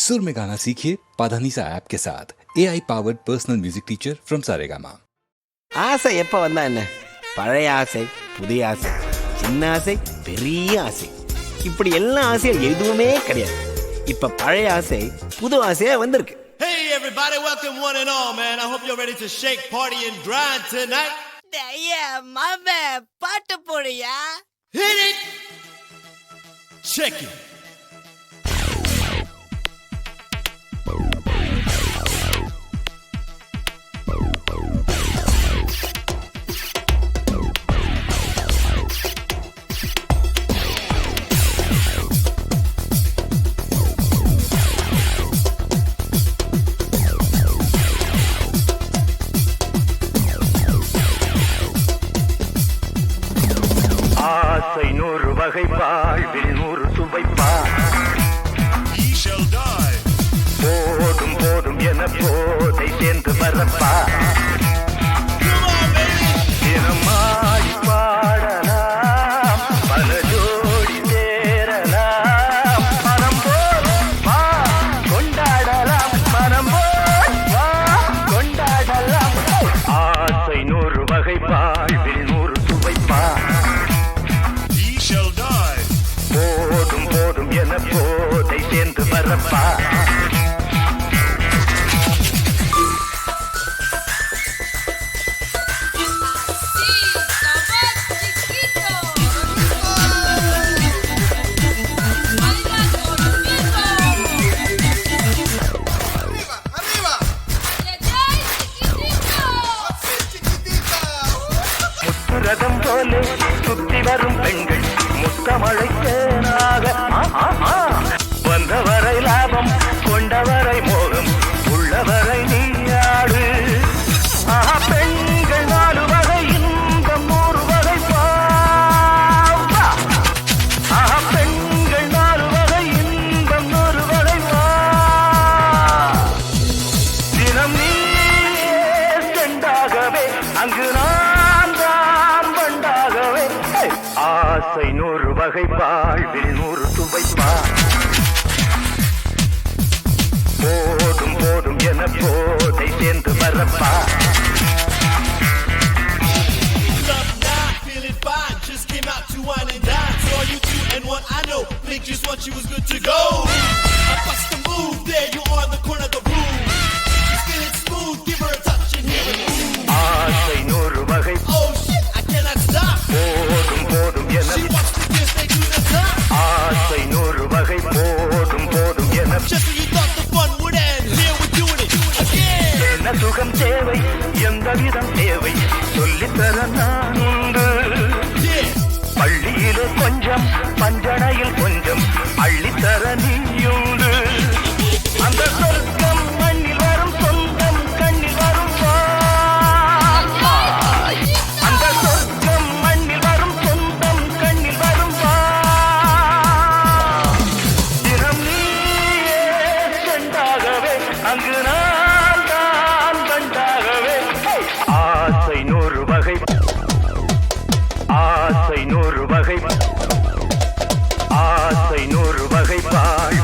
सुर में गाना सीखिए पाधानीसा ऐप के साथ AI powered personal music teacher from Saregama. ஆசை எப்போ வந்தா என்ன? பழைய ஆசை, புதிய ஆசை, சின்ன ஆசை, பெரிய ஆசை, இப்படி எல்லா ஆசையும் எதுவுமே கிடையாது. இப்ப பழைய ஆசை புது ஆசையா வந்திருக்கு. Hey everybody, welcome one and all, man. I hope you're ready to shake, party and grind tonight. Yeah, மாமே பாட்டு போடுயா. Hit it. Check it. ஆசை நூறு வகை வாழ்வில் நூறு சுவைப்பா. போதும் போதும் என போதை சேர்ந்து வரப்பா. தினமாடி பாடலாம், பல ஜோடி சேரலாம். மனம் போல் வா கொண்டாடலாம், மனம் போல் வா கொண்டாடலாம். ஆசை நூறு வகை வாழ்வில் நூறு சுவைப்பா. போதும் போதும் என போதை சேர்ந்து வரப்பா. ரதம் போல சுத்தி வரும் பெண்கள் முத்தமழை தேனாக வந்தவரை லாபம், கொண்டவரை மோகம், உள்ளவரை நீயாடு. பெண்கள் நாலு வகை இன்பம் நூறு வகை பாவா. பெண்கள் நாலு வகை இன்பம் நூறு வகை வா. தினம் நீ செண்டாகவே அங்கு நான் தான் வண்டாகவே. ஆசை நூறு வகை வாழ்வில் நூறு சுவைப்பா. போதும் போதும் என போதை சேர்ந்து வரப்பா. Love now, feeling fine. Just came out to wine and dine. Saw you two and one I know. Think just what you was good to go. I bust the move there. You on the corner of the room. Just feeling smooth. Give her a touch and hear it move. ஆசை நூறு வகை. Oh shit, I cannot stop. போதும் போதும் என. She wants to give, they do the top. ஆசை நூறு வகை. போதும் போதும் என. Just when you thought the fun would end, here we're doing it again. என்ன சுகம் தேவை, எந்த விதம் தேவை, சொல்லித்தர நான் உண்டு. Yeah. பள்ளியிலே கொஞ்சம், பஞ்சனையில் கொஞ்சம், அள்ளித்தர நீயுண்டு. அந்த சொர்க்கம் மண்ணில் வரும் சொந்தம், கண்ணில் வரும் வாய். அந்த சொர்க்கம் மண்ணில் வரும் சொந்தம், கண்ணில் வரும் வாய். தினம் நீயே செண்டாகவே, அங்கு நான் தான் கண்டாகவே. ஆசை நூறு வகை. ஆசை நூறு வகை. ஆசை நூறு வகை வாழ்